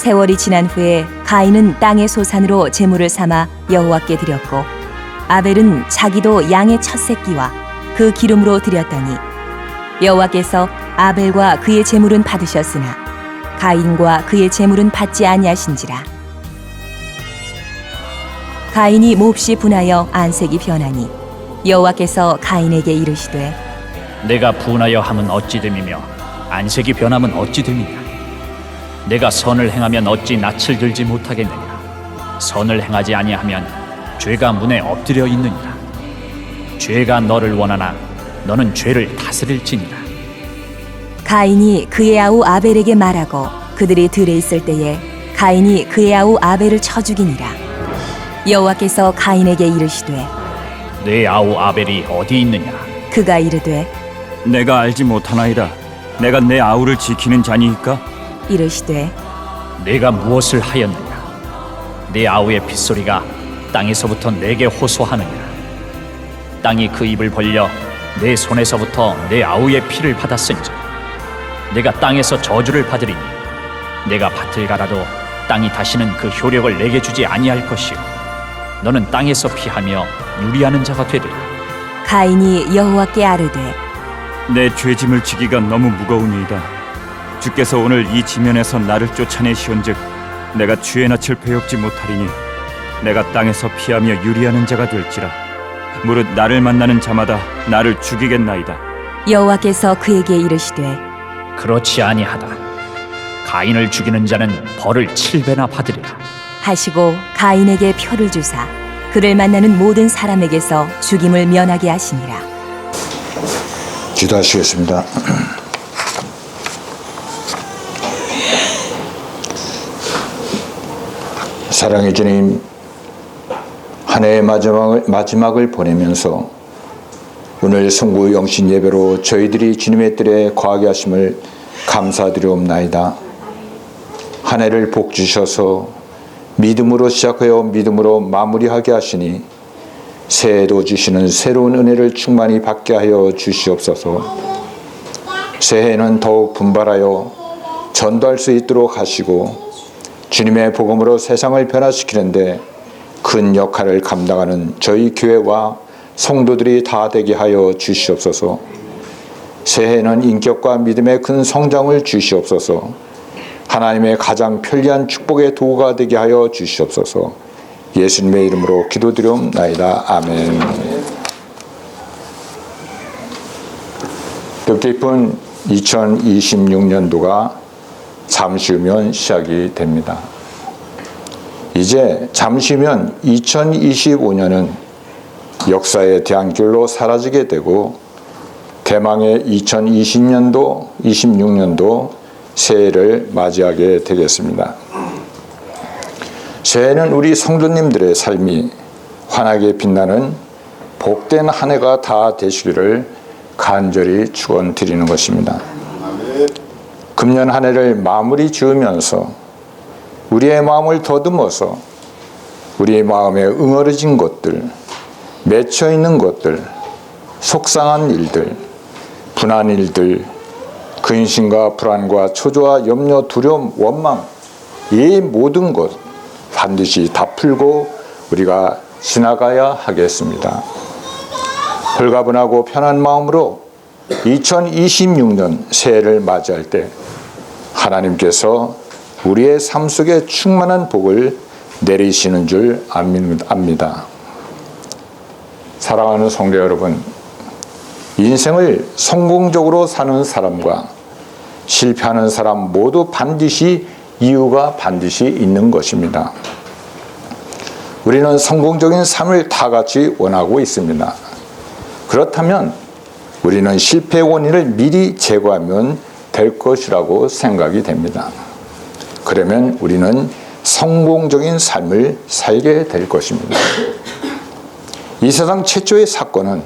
세월이 지난 후에 가인은 땅의 소산으로 제물을 삼아 여호와께 드렸고 아벨은 자기도 양의 첫 새끼와 그 기름으로 드렸더니 여호와께서 아벨과 그의 제물은 받으셨으나 가인과 그의 제물은 받지 아니하신지라. 가인이 몹시 분하여 안색이 변하니 여호와께서 가인에게 이르시되 내가 분하여 함은 어찌 됨이며 안색이 변함은 어찌 됨이냐. 내가 선을 행하면 어찌 낯을 들지 못하겠느냐. 선을 행하지 아니하면 죄가 문에 엎드려 있느니라. 죄가 너를 원하나 너는 죄를 다스릴지니라. 가인이 그의 아우 아벨에게 말하고 그들이 들에 있을 때에 가인이 그의 아우 아벨을 쳐 죽이니라. 여호와께서 가인에게 이르시되 내 아우 아벨이 어디 있느냐. 그가 이르되 내가 알지 못하나이다. 내가 내 아우를 지키는 자니이까? 이르시되 내가 무엇을 하였느냐. 내 아우의 빗소리가 땅에서부터 내게 호소하느냐. 땅이 그 입을 벌려 내 손에서부터 내 아우의 피를 받았은즉 내가 땅에서 저주를 받으리니 내가 밭을 갈아도 땅이 다시는 그 효력을 내게 주지 아니할 것이요 너는 땅에서 피하며 유리하는 자가 되리라. 가인이 여호와께 아뢰되 내 죄짐을 지기가 너무 무거우니이다. 주께서 오늘 이 지면에서 나를 쫓아내시온즉 내가 주의 낯을 배웁지 못하리니 내가 땅에서 피하며 유리하는 자가 될지라. 무릇 나를 만나는 자마다 나를 죽이겠나이다. 여호와께서 그에게 이르시되 그렇지 아니하다. 가인을 죽이는 자는 벌을 7배나 받으리라. 하시고 가인에게 표를 주사 그를 만나는 모든 사람에게서 죽임을 면하게 하시니라. 기도하시겠습니다. 사랑의 주님, 한 해의 마지막을 보내면서 오늘 성구 영신 예배로 저희들이 주님의 뜰에 거하게 하심을 감사드리옵나이다. 한 해를 복 주셔서 믿음으로 시작하여 믿음으로 마무리하게 하시니 새해도 주시는 새로운 은혜를 충만히 받게 하여 주시옵소서. 새해에는 더욱 분발하여 전도할 수 있도록 하시고 주님의 복음으로 세상을 변화시키는데 큰 역할을 감당하는 저희 교회와 성도들이 다 되게 하여 주시옵소서. 새해에는 인격과 믿음의 큰 성장을 주시옵소서. 하나님의 가장 편리한 축복의 도구가 되게 하여 주시옵소서. 예수님의 이름으로 기도드리옵나이다. 아멘. 뜻깊은 2026년도가 잠시 후면 시작이 됩니다. 이제 잠시 후면 2025년은 역사의 대안길로 사라지게 되고 대망의 2020년도, 26년도 새해를 맞이하게 되겠습니다. 새해는 우리 성도님들의 삶이 환하게 빛나는 복된 한 해가 다 되시기를 간절히 축원드리는 것입니다. 금년 한 해를 마무리 지으면서 우리의 마음을 더듬어서 우리의 마음에 응어려진 것들, 맺혀 있는 것들, 속상한 일들, 분한 일들, 근심과 불안과 초조와 염려, 두려움, 원망, 이 모든 것 반드시 다 풀고 우리가 지나가야 하겠습니다. 홀가분하고 편한 마음으로 2026년 새해를 맞이할 때 하나님께서 우리의 삶 속에 충만한 복을 내리시는 줄 압니다. 사랑하는 성도 여러분, 인생을 성공적으로 사는 사람과 실패하는 사람 모두 반드시 이유가 반드시 있는 것입니다. 우리는 성공적인 삶을 다 같이 원하고 있습니다. 그렇다면 우리는 실패의 원인을 미리 제거하면 될 것이라고 생각이 됩니다. 그러면 우리는 성공적인 삶을 살게 될 것입니다. 이 세상 최초의 사건은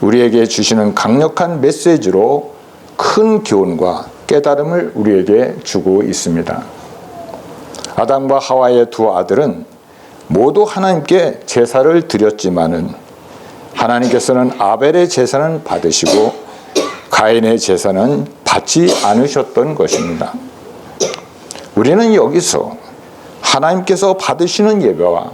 우리에게 주시는 강력한 메시지로 큰 교훈과 깨달음을 우리에게 주고 있습니다. 아담과 하와의 두 아들은 모두 하나님께 제사를 드렸지만은 하나님께서는 아벨의 제사는 받으시고 가인의 제사는 받지 않으셨던 것입니다. 우리는 여기서 하나님께서 받으시는 예배와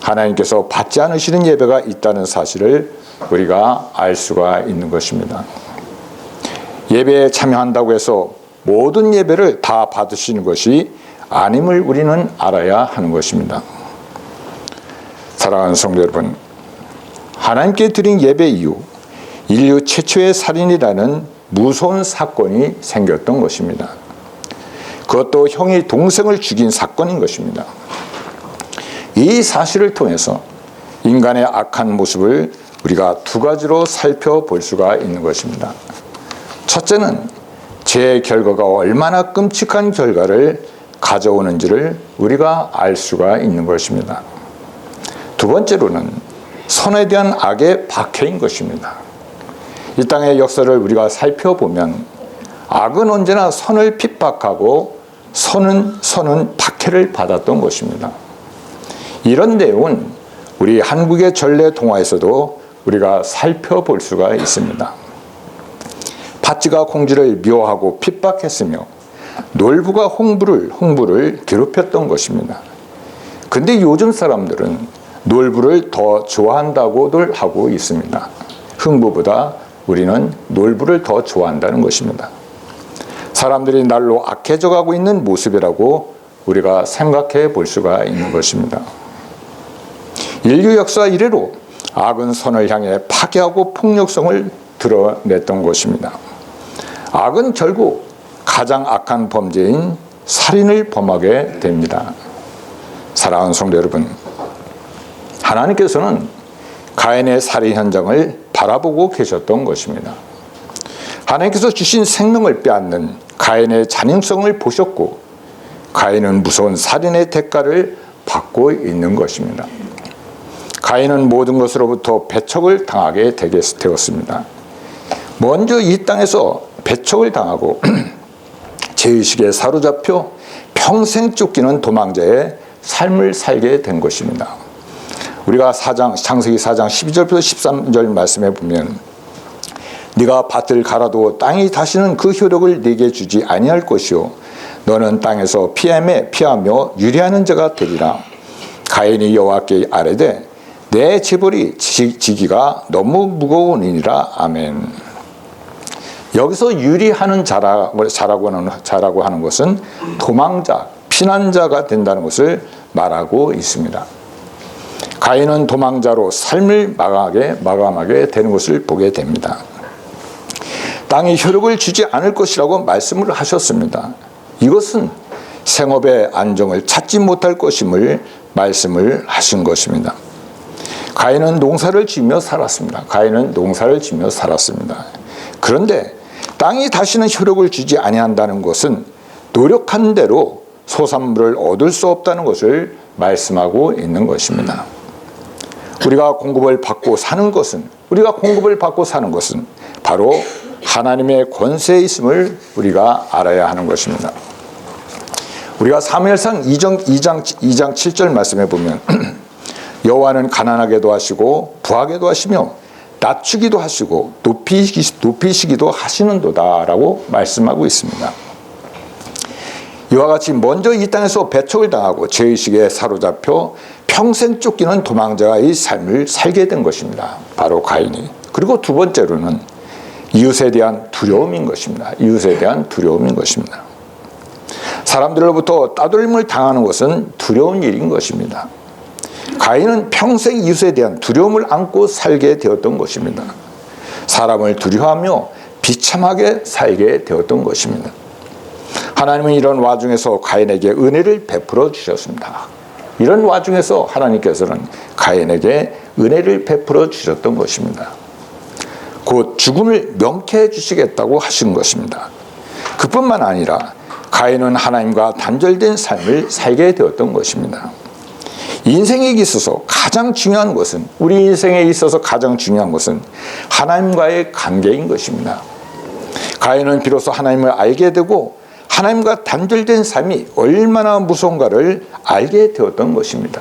하나님께서 받지 않으시는 예배가 있다는 사실을 우리가 알 수가 있는 것입니다. 예배에 참여한다고 해서 모든 예배를 다 받으시는 것이 아님을 우리는 알아야 하는 것입니다. 사랑하는 성도 여러분, 하나님께 드린 예배 이후 인류 최초의 살인이라는 무서운 사건이 생겼던 것입니다. 그것도 형이 동생을 죽인 사건인 것입니다. 이 사실을 통해서 인간의 악한 모습을 우리가 두 가지로 살펴볼 수가 있는 것입니다. 첫째는 죄의 결과가 얼마나 끔찍한 결과를 가져오는지를 우리가 알 수가 있는 것입니다. 두 번째로는 선에 대한 악의 박해인 것입니다. 이 땅의 역사를 우리가 살펴보면 악은 언제나 선을 핍박하고 선은 박해를 받았던 것입니다. 이런 내용은 우리 한국의 전래 동화에서도 우리가 살펴볼 수가 있습니다. 팥쥐가 공주를 미워하고 핍박했으며 놀부가 흥부를 괴롭혔던 것입니다. 근데 요즘 사람들은 놀부를 더 좋아한다고들 하고 있습니다. 흥부보다 우리는 놀부를 더 좋아한다는 것입니다. 사람들이 날로 악해져 가고 있는 모습이라고 우리가 생각해 볼 수가 있는 것입니다. 인류 역사 이래로 악은 선을 향해 파괴하고 폭력성을 드러냈던 것입니다. 악은 결국 가장 악한 범죄인 살인을 범하게 됩니다. 사랑하는 성도 여러분, 하나님께서는 가인의 살인 현장을 바라보고 계셨던 것입니다. 하나님께서 주신 생명을 빼앗는 가인의 잔인성을 보셨고 가인은 무서운 살인의 대가를 받고 있는 것입니다. 가인은 모든 것으로부터 배척을 당하게 되었습니다. 먼저 이 땅에서 배척을 당하고 죄의식에 사로잡혀 평생 쫓기는 도망자의 삶을 살게 된 것입니다. 우리가 창세기 4장 12절부터 13절 말씀에 보면 네가 밭을 갈아도 땅이 다시는 그 효력을 네게 주지 아니할 것이요 너는 땅에서 피하며 유리하는 자가 되리라. 가인이 여호와께 아뢰되 내 재벌이 지기가 너무 무거우니라. 아멘. 여기서 유리하는 자라고 하는 것은 도망자, 피난자가 된다는 것을 말하고 있습니다. 가인은 도망자로 삶을 마감하게 되는 것을 보게 됩니다. 땅이 효력을 주지 않을 것이라고 말씀을 하셨습니다. 이것은 생업의 안정을 찾지 못할 것임을 말씀을 하신 것입니다. 가인은 농사를 지으며 살았습니다. 그런데 땅이 다시는 효력을 주지 아니한다는 것은 노력한 대로 소산물을 얻을 수 없다는 것을 말씀하고 있는 것입니다. 우리가 공급을 받고 사는 것은 바로 하나님의 권세에 있음을 우리가 알아야 하는 것입니다. 우리가 사무엘상 2장 7절 말씀해 보면 여호와는 가난하게도 하시고 부하게도 하시며 낮추기도 하시고 높이시기도 하시는도다라고 말씀하고 있습니다. 이와 같이 먼저 이 땅에서 배척을 당하고 죄의식에 사로잡혀 평생 쫓기는 도망자의 삶을 살게 된 것입니다. 바로 가인이. 그리고 두 번째로는 이웃에 대한 두려움인 것입니다. 사람들로부터 따돌림을 당하는 것은 두려운 일인 것입니다. 가인은 평생 이웃에 대한 두려움을 안고 살게 되었던 것입니다. 사람을 두려워하며 비참하게 살게 되었던 것입니다. 하나님은 이런 와중에서 가인에게 은혜를 베풀어 주셨습니다. 이런 와중에서 하나님께서는 가인에게 은혜를 베풀어 주셨던 것입니다. 곧 죽음을 명쾌해 주시겠다고 하신 것입니다. 그뿐만 아니라 가인은 하나님과 단절된 삶을 살게 되었던 것입니다. 인생에 있어서 가장 중요한 것은 하나님과의 관계인 것입니다. 가인은 비로소 하나님을 알게 되고 하나님과 단절된 삶이 얼마나 무서운가를 알게 되었던 것입니다.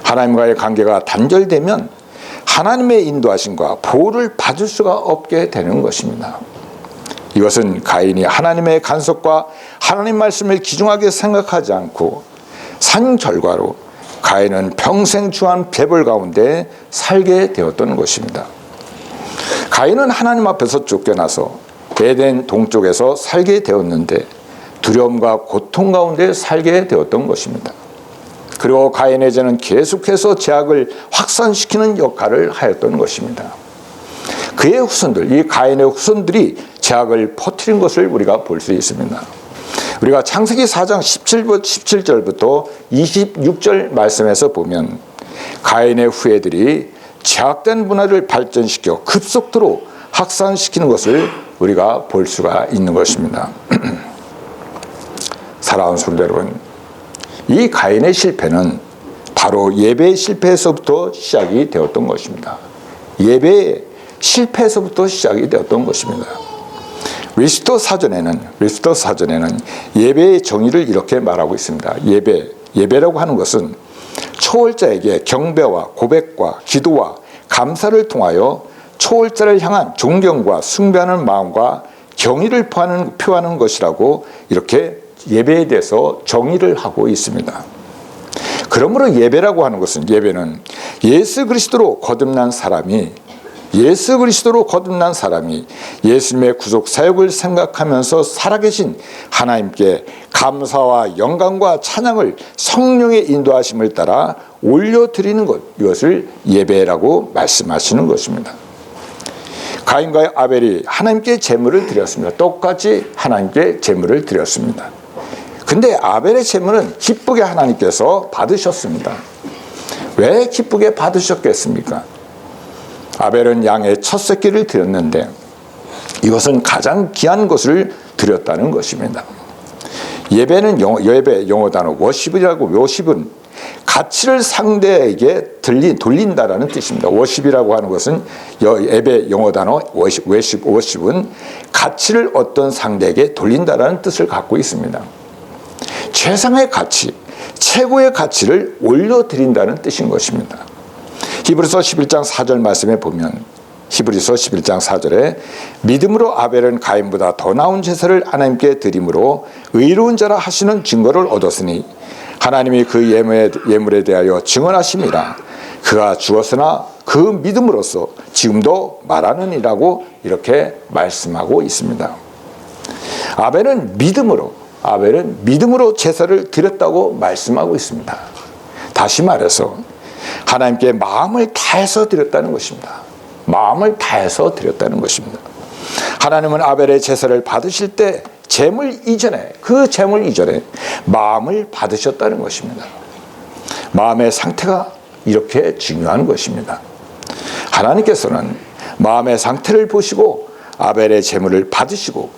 하나님과의 관계가 단절되면 하나님의 인도하심과 보호를 받을 수가 없게 되는 것입니다. 이것은 가인이 하나님의 간섭과 하나님 말씀을 귀중하게 생각하지 않고 산 결과로 가인은 평생 주한 배벌 가운데 살게 되었던 것입니다. 가인은 하나님 앞에서 쫓겨나서 에덴 동쪽에서 살게 되었는데 두려움과 고통 가운데 살게 되었던 것입니다. 그리고 가인의 죄는 계속해서 죄악을 확산시키는 역할을 하였던 것입니다. 그의 후손들, 이 가인의 후손들이 죄악을 퍼뜨린 것을 우리가 볼 수 있습니다. 우리가 창세기 4장 17절부터 26절 말씀에서 보면 가인의 후예들이 죄악된 문화를 발전시켜 급속도로 확산시키는 것을 우리가 볼 수가 있는 것입니다. 사랑하는 성도 여러분, 이 가인의 실패는 바로 예배의 실패에서부터 시작이 되었던 것입니다. 예배의 실패에서부터 시작이 되었던 것입니다. 위스터 사전에는 예배의 정의를 이렇게 말하고 있습니다. 예배라고 하는 것은 초월자에게 경배와 고백과 기도와 감사를 통하여 초월자를 향한 존경과 숭배하는 마음과 경의를 표하는 것이라고 이렇게 예배에 대해서 정의를 하고 있습니다. 그러므로 예배라고 하는 것은, 예배는 예수 그리스도로 거듭난 사람이 예수님의 구속 사역을 생각하면서 살아계신 하나님께 감사와 영광과 찬양을 성령의 인도하심을 따라 올려드리는 것, 이것을 예배라고 말씀하시는 것입니다. 가인과 아벨이 하나님께 제물을 드렸습니다. 똑같이 하나님께 제물을 드렸습니다. 근데 아벨의 제물은 기쁘게 하나님께서 받으셨습니다. 왜 기쁘게 받으셨겠습니까? 아벨은 양의 첫 새끼를 드렸는데 이것은 가장 귀한 것을 드렸다는 것입니다. 예배는 영어 단어 워십은 가치를 상대에게 돌린다라는 뜻입니다. 워십이라고 하는 것은 예배 영어 단어 워십은 가치를 어떤 상대에게 돌린다라는 뜻을 갖고 있습니다. 최상의 가치, 최고의 가치를 올려드린다는 뜻인 것입니다. 히브리서 11장 4절 말씀에 보면, 히브리서 11장 4절에 믿음으로 아벨은 가인보다 더 나은 제사를 하나님께 드림으로 의로운 자라 하시는 증거를 얻었으니 하나님이 그 예물에 대하여 증언하심이라. 그가 죽었으나 그 믿음으로써 지금도 말하느니라고 이렇게 말씀하고 있습니다. 아벨은 믿음으로 제사를 드렸다고 말씀하고 있습니다. 다시 말해서 하나님께 마음을 다해서 드렸다는 것입니다. 마음을 다해서 드렸다는 것입니다. 하나님은 아벨의 제사를 받으실 때 그 제물 이전에 마음을 받으셨다는 것입니다. 마음의 상태가 이렇게 중요한 것입니다. 하나님께서는 마음의 상태를 보시고 아벨의 제물을 받으시고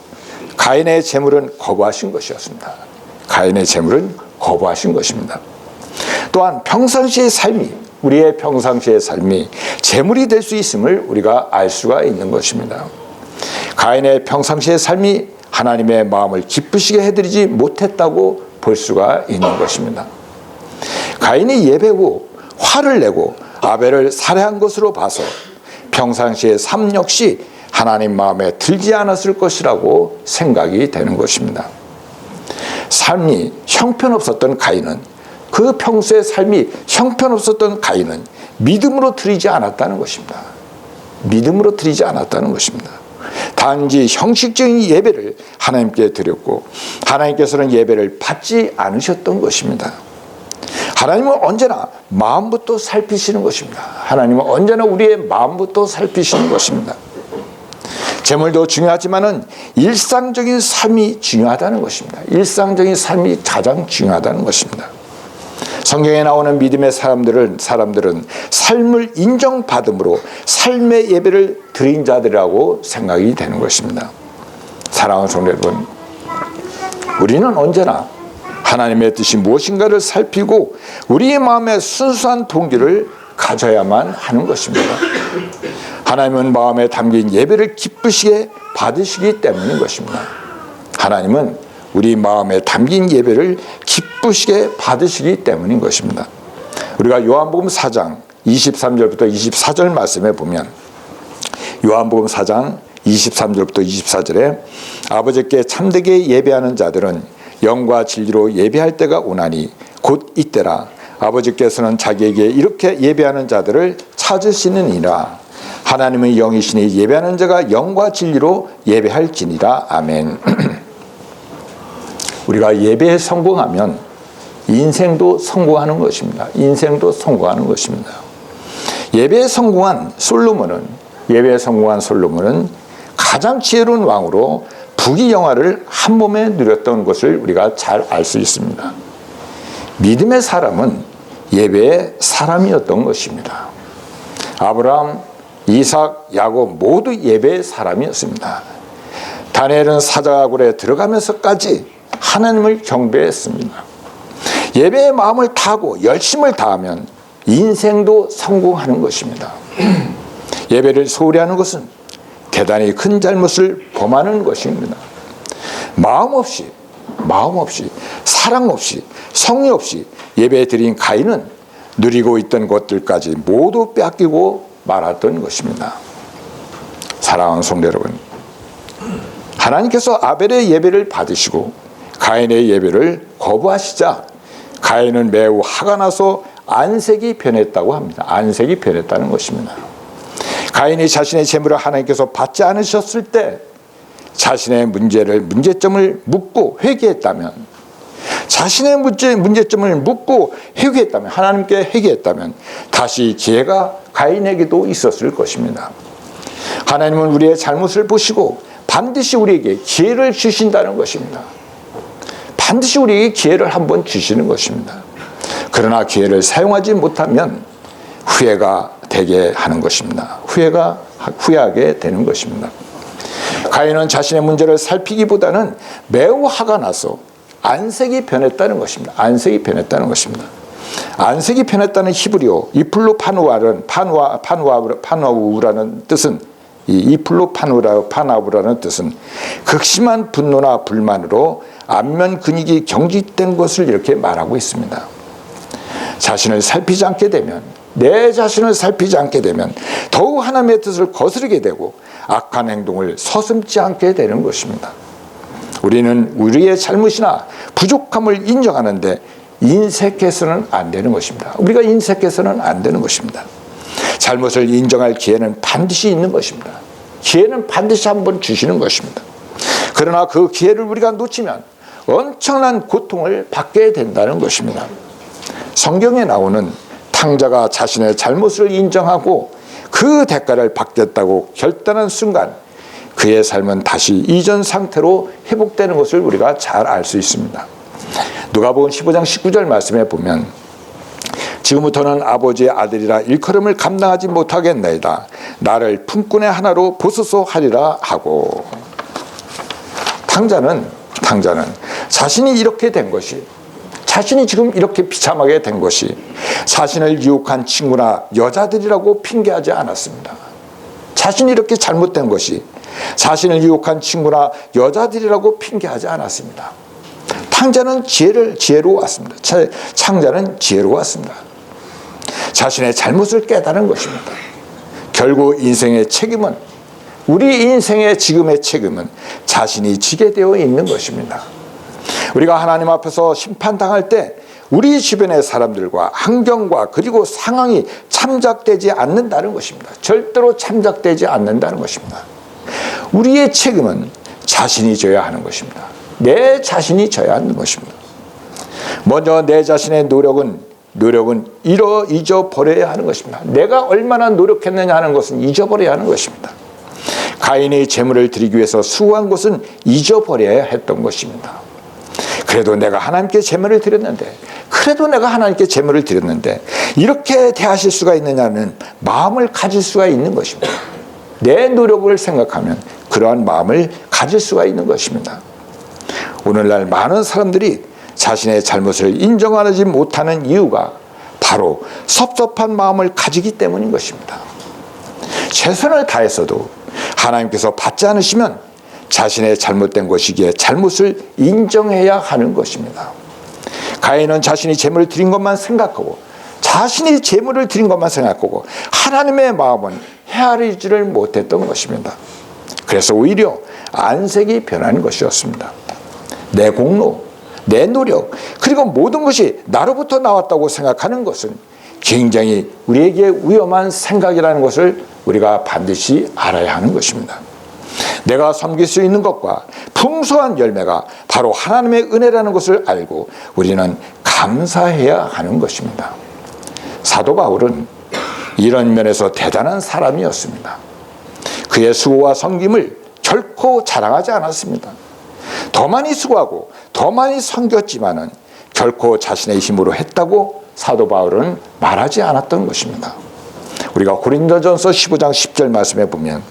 가인의 제물은 거부하신 것이었습니다. 또한 우리의 평상시의 삶이 제물이 될 수 있음을 우리가 알 수가 있는 것입니다. 가인의 평상시의 삶이 하나님의 마음을 기쁘시게 해드리지 못했다고 볼 수가 있는 것입니다. 가인이 예배 후 화를 내고 아벨을 살해한 것으로 봐서 평상시의 삶 역시 하나님 마음에 들지 않았을 것이라고 생각이 되는 것입니다. 삶이 형편없었던 가인은, 그 평소의 삶이 형편없었던 가인은 믿음으로 드리지 않았다는 것입니다. 단지 형식적인 예배를 하나님께 드렸고 하나님께서는 예배를 받지 않으셨던 것입니다. 하나님은 언제나 마음부터 살피시는 것입니다. 하나님은 언제나 우리의 마음부터 살피시는 것입니다. 재물도 중요하지만은 일상적인 삶이 중요하다는 것입니다. 일상적인 삶이 가장 중요하다는 것입니다. 성경에 나오는 믿음의 사람들은 삶을 인정받음으로 삶의 예배를 드린 자들이라고 생각이 되는 것입니다. 사랑하는 성도 여러분, 우리는 언제나 하나님의 뜻이 무엇인가를 살피고 우리의 마음에 순수한 동기를 가져야만 하는 것입니다. 하나님은 마음에 담긴 예배를 기쁘시게 받으시기 때문인 것입니다. 하나님은 우리 마음에 담긴 예배를 기쁘시게 받으시기 때문인 것입니다. 우리가 요한복음 4장 23절부터 24절 말씀에 보면, 요한복음 4장 23절부터 24절에 아버지께 참되게 예배하는 자들은 영과 진리로 예배할 때가 오나니 곧 이때라. 아버지께서는 자기에게 이렇게 예배하는 자들을 찾으시느니라. 하나님의 영이시니 예배하는 자가 영과 진리로 예배할지니라. 아멘. 우리가 예배에 성공하면 인생도 성공하는 것입니다. 인생도 성공하는 것입니다. 예배에 성공한 솔로몬은 가장 지혜로운 왕으로 부귀영화를 한 몸에 누렸던 것을 우리가 잘 알 수 있습니다. 믿음의 사람은 예배의 사람이었던 것입니다. 아브라함, 이삭, 야곱 모두 예배의 사람이었습니다. 다니엘은 사자굴에 들어가면서까지 하나님을 경배했습니다. 예배의 마음을 다하고 열심을 다하면 인생도 성공하는 것입니다. 예배를 소홀히 하는 것은 대단히 큰 잘못을 범하는 것입니다. 마음 없이, 사랑 없이, 성의 없이 예배 드린 가인은 누리고 있던 것들까지 모두 뺏기고 말았던 것입니다. 사랑하는 성도 여러분, 하나님께서 아벨의 예배를 받으시고 가인의 예배를 거부하시자 가인은 매우 화가 나서 안색이 변했다고 합니다. 안색이 변했다는 것입니다. 가인이 자신의 재물을 하나님께서 받지 않으셨을 때 자신의 문제점을 묻고 회개했다면, 자신의 문제점을 묻고 회개했다면, 하나님께 회개했다면 다시 기회가 가인에게도 있었을 것입니다. 하나님은 우리의 잘못을 보시고 반드시 우리에게 기회를 주신다는 것입니다. 반드시 우리에게 기회를 한번 주시는 것입니다. 그러나 기회를 사용하지 못하면 후회가 되게 하는 것입니다. 후회하게 되는 것입니다. 가인은 자신의 문제를 살피기보다는 매우 화가 나서 안색이 변했다는 것입니다. 안색이 변했다는 것입니다. 안색이 변했다는 히브리어 이플로 파누아우라는 뜻은, 이 이플로 파누아우라는 뜻은 극심한 분노나 불만으로 안면 근육이 경직된 것을 이렇게 말하고 있습니다. 자신을 살피지 않게 되면, 내 자신을 살피지 않게 되면 더욱 하나님의 뜻을 거스르게 되고 악한 행동을 서슴지 않게 되는 것입니다. 우리는 우리의 잘못이나 부족함을 인정하는데 인색해서는 안 되는 것입니다. 우리가 인색해서는 안 되는 것입니다. 잘못을 인정할 기회는 반드시 있는 것입니다. 기회는 반드시 한번 주시는 것입니다. 그러나 그 기회를 우리가 놓치면 엄청난 고통을 받게 된다는 것입니다. 성경에 나오는 탕자가 자신의 잘못을 인정하고 그 대가를 받겠다고 결단한 순간 그의 삶은 다시 이전 상태로 회복되는 것을 우리가 잘 알 수 있습니다. 누가복음 15장 19절 말씀에 보면 지금부터는 아버지의 아들이라 일컬음을 감당하지 못하겠나이다. 나를 품꾼의 하나로 보소서 하리라 하고, 탕자는 자신이 이렇게 된 것이, 자신이 지금 이렇게 비참하게 된 것이 자신을 유혹한 친구나 여자들이라고 핑계하지 않았습니다. 자신이 이렇게 잘못된 것이 자신을 유혹한 친구나 여자들이라고 핑계하지 않았습니다. 탕자는 지혜로웠습니다. 창자는 지혜로웠습니다. 자신의 잘못을 깨달은 것입니다. 결국 인생의 책임은, 우리 인생의 지금의 책임은 자신이 지게 되어 있는 것입니다. 우리가 하나님 앞에서 심판당할 때 우리 주변의 사람들과 환경과 그리고 상황이 참작되지 않는다는 것입니다. 절대로 참작되지 않는다는 것입니다. 우리의 책임은 자신이 져야 하는 것입니다. 내 자신이 져야 하는 것입니다. 먼저 내 자신의 노력은 잊어버려야 하는 것입니다. 내가 얼마나 노력했느냐 하는 것은 잊어버려야 하는 것입니다. 가인이 재물을 드리기 위해서 수고한 것은 잊어버려야 했던 것입니다. 그래도 내가 하나님께 재물을 드렸는데 이렇게 대하실 수가 있느냐는 마음을 가질 수가 있는 것입니다. 내 노력을 생각하면 그러한 마음을 가질 수가 있는 것입니다. 오늘날 많은 사람들이 자신의 잘못을 인정하지 못하는 이유가 바로 섭섭한 마음을 가지기 때문인 것입니다. 최선을 다해서도 하나님께서 받지 않으시면 자신의 잘못된 것이기에 잘못을 인정해야 하는 것입니다. 가인은 자신이 재물을 드린 것만 생각하고 하나님의 마음은 헤아리지를 못했던 것입니다. 그래서 오히려 안색이 변한 것이었습니다. 내 공로, 내 노력, 그리고 모든 것이 나로부터 나왔다고 생각하는 것은 굉장히 우리에게 위험한 생각이라는 것을 우리가 반드시 알아야 하는 것입니다. 내가 섬길 수 있는 것과 풍성한 열매가 바로 하나님의 은혜라는 것을 알고 우리는 감사해야 하는 것입니다. 사도 바울은 이런 면에서 대단한 사람이었습니다. 그의 수고와 섬김을 결코 자랑하지 않았습니다. 더 많이 수고하고 더 많이 섬겼지만은 결코 자신의 힘으로 했다고 사도 바울은 말하지 않았던 것입니다. 우리가 고린도전서 15장 10절 말씀에 보면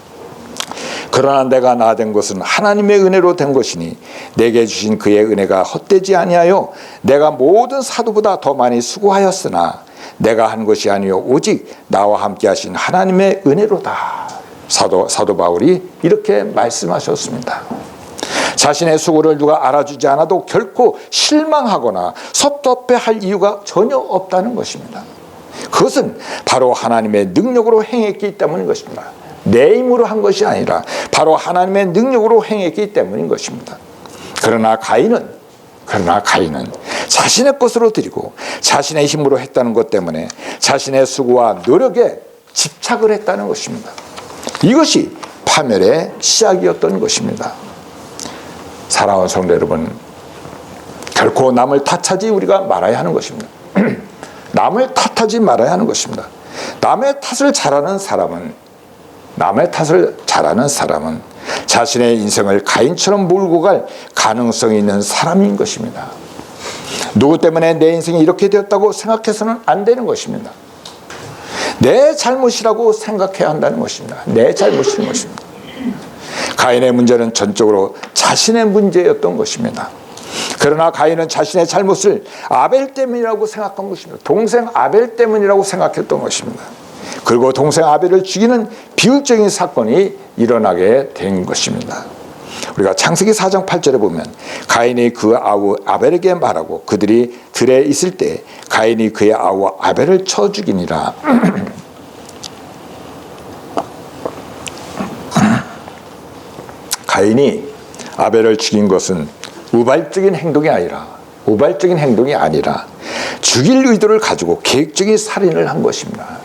그러나 내가 나된 것은 하나님의 은혜로 된 것이니 내게 주신 그의 은혜가 헛되지 아니하여 내가 모든 사도보다 더 많이 수고하였으나 내가 한 것이 아니요 오직 나와 함께 하신 하나님의 은혜로다. 사도 바울이 이렇게 말씀하셨습니다. 자신의 수고를 누가 알아주지 않아도 결코 실망하거나 섭섭해할 이유가 전혀 없다는 것입니다. 그것은 바로 하나님의 능력으로 행했기 때문인 것입니다. 내 힘으로 한 것이 아니라 바로 하나님의 능력으로 행했기 때문인 것입니다. 그러나 가인은 자신의 것으로 드리고 자신의 힘으로 했다는 것 때문에 자신의 수고와 노력에 집착을 했다는 것입니다. 이것이 파멸의 시작이었던 것입니다. 사랑하는 성도 여러분, 결코 남을 탓하지 우리가 말아야 하는 것입니다. 남을 탓하지 말아야 하는 것입니다. 남의 탓을 잘하는 사람은 자신의 인생을 가인처럼 몰고 갈 가능성이 있는 사람인 것입니다. 누구 때문에 내 인생이 이렇게 되었다고 생각해서는 안 되는 것입니다. 내 잘못이라고 생각해야 한다는 것입니다. 내 잘못인 것입니다. 가인의 문제는 전적으로 자신의 문제였던 것입니다. 그러나 가인은 자신의 잘못을 아벨 때문이라고 생각한 것입니다. 동생 아벨 때문이라고 생각했던 것입니다. 그리고 동생 아벨을 죽이는 비극적인 사건이 일어나게 된 것입니다. 우리가 창세기 4장 8절에 보면 가인이 그 아우 아벨에게 말하고 그들이 들에 있을 때 가인이 그의 아우 아벨을 쳐 죽이니라. 가인이 아벨을 죽인 것은 우발적인 행동이 아니라 죽일 의도를 가지고 계획적인 살인을 한 것입니다.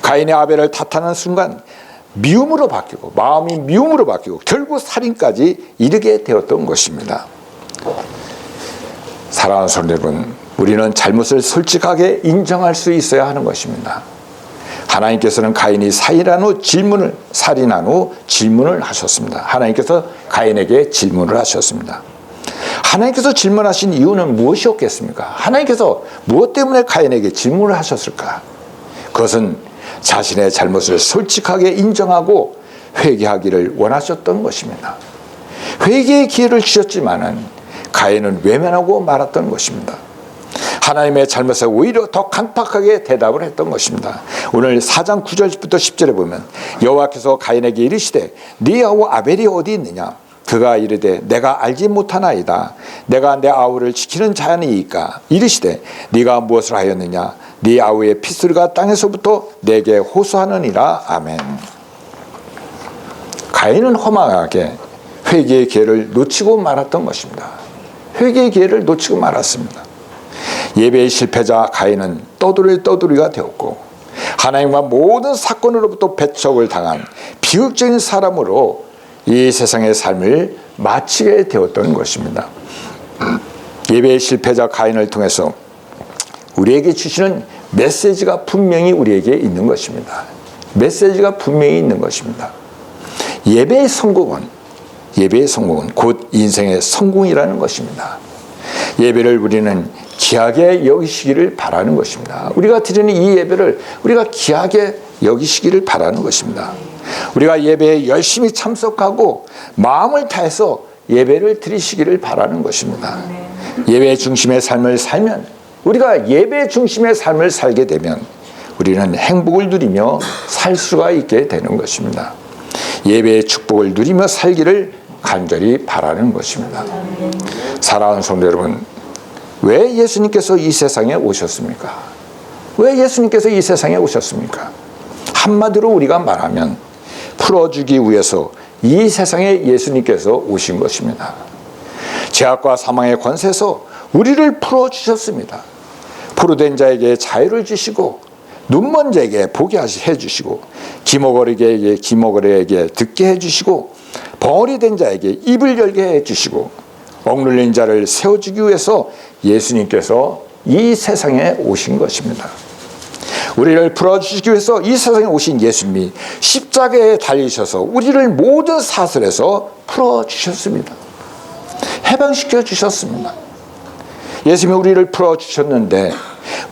가인의 아벨을 탓하는 순간 미움으로 바뀌고 마음이 미움으로 바뀌고 결국 살인까지 이르게 되었던 것입니다. 사랑하는 성도 여러분, 우리는 잘못을 솔직하게 인정할 수 있어야 하는 것입니다. 하나님께서는 가인이 살인한 후 질문을 하셨습니다. 하나님께서 가인에게 질문을 하셨습니다. 하나님께서 질문하신 이유는 무엇이었겠습니까? 하나님께서 무엇 때문에 가인에게 질문을 하셨을까? 그것은 자신의 잘못을 솔직하게 인정하고 회개하기를 원하셨던 것입니다. 회개의 기회를 주셨지만은 가인은 외면하고 말았던 것입니다. 하나님의 잘못에 오히려 더 강팍하게 대답을 했던 것입니다. 오늘 4장 9절부터 10절에 보면 여호와께서 가인에게 이르시되 네 아우 아벨이 어디 있느냐? 그가 이르되 내가 알지 못하나이다. 내가 내 아우를 지키는 자니이까. 이르시되 네가 무엇을 하였느냐? 네 아우의 핏소리가 땅에서부터 내게 호소하느니라. 아멘. 가인은 허망하게 회개의 기회를 놓치고 말았던 것입니다. 회개의 기회를 놓치고 말았습니다. 예배의 실패자 가인은 떠돌이가 되었고 하나님과 모든 사건으로부터 배척을 당한 비극적인 사람으로 이 세상의 삶을 마치게 되었던 것입니다. 예배의 실패자 가인을 통해서 우리에게 주시는 메시지가 분명히 우리에게 있는 것입니다. 예배의 성공은 곧 인생의 성공이라는 것입니다. 예배를 우리는 귀하게 여기시기를 바라는 것입니다. 우리가 드리는 이 예배를 우리가 귀하게 여기시기를 바라는 것입니다. 우리가 예배에 열심히 참석하고 마음을 다해서 예배를 드리시기를 바라는 것입니다. 예배 중심의 삶을 살면, 우리가 예배 중심의 삶을 살게 되면 우리는 행복을 누리며 살 수가 있게 되는 것입니다. 예배의 축복을 누리며 살기를 간절히 바라는 것입니다. 사랑하는 성도 여러분, 왜 예수님께서 이 세상에 오셨습니까? 한마디로 우리가 말하면 풀어주기 위해서 이 세상에 예수님께서 오신 것입니다. 죄악과 사망의 권세에서 우리를 풀어주셨습니다. 포로된 자에게 자유를 주시고 눈먼 자에게 보게 해주시고 귀머거리에게 듣게 해주시고 벙어리 된 자에게 입을 열게 해주시고 억눌린 자를 세워주기 위해서 예수님께서 이 세상에 오신 것입니다. 우리를 풀어주시기 위해서 이 세상에 오신 예수님이 십자가에 달리셔서 우리를 모든 사슬에서 풀어주셨습니다. 해방시켜 주셨습니다. 예수님이 우리를 풀어주셨는데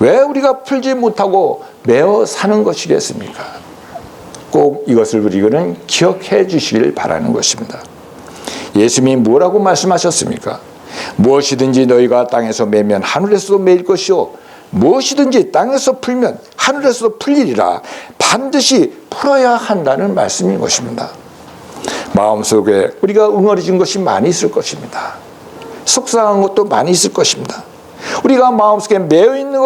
왜 우리가 풀지 못하고 매어 사는 것이겠습니까? 꼭 이것을 우리는 기억해 주시길 바라는 것입니다. 예수님이 뭐라고 말씀하셨습니까? 무엇이든지 너희가 땅에서 매면 하늘에서도 매일 것이요 무엇이든지 땅에서 풀면 하늘에서도 풀리리라. 반드시 풀어야 한다는 말씀인 것입니다. 마음속에 우리가 응어리진 것이 많이 있을 것입니다. 속상한 것도 많이 있을 것입니다. 우리가 마음속에 매여 있는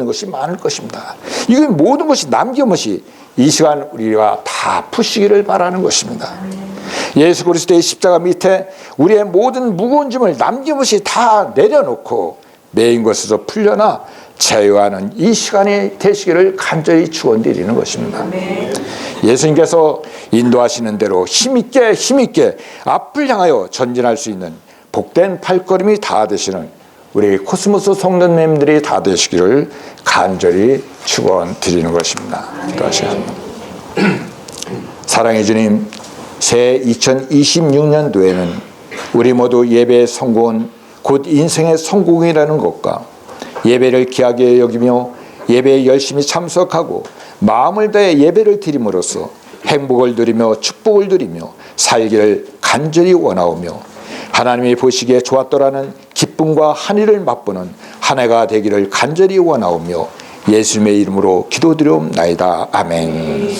것이 많을 것입니다. 이 모든 것이 남김없이 이 시간 우리가 다 푸시기를 바라는 것입니다. 예수 그리스도의 십자가 밑에 우리의 모든 무거운 짐을 남김없이 다 내려놓고 매인 것에서 풀려나 자유하는 이 시간이 되시기를 간절히 축원드리는 것입니다. 예수님께서 인도하시는 대로 힘있게 앞을 향하여 전진할 수 있는 복된 발걸음이 다 되시는 우리 코스모스 성도님들이 다 되시기를 간절히 축원드리는 것입니다. 기도하시겠습니다. 사랑의 주님, 새 2026년도에는 우리 모두 예배의 성공은 곧 인생의 성공이라는 것과 예배를 귀하게 여기며 예배에 열심히 참석하고 마음을 다해 예배를 드림으로써 행복을 누리며 축복을 누리며 살기를 간절히 원하오며 하나님이 보시기에 좋았더라는 기쁨과 한의를 맛보는 한 해가 되기를 간절히 원하오며 예수님의 이름으로 기도드리옵나이다. 아멘.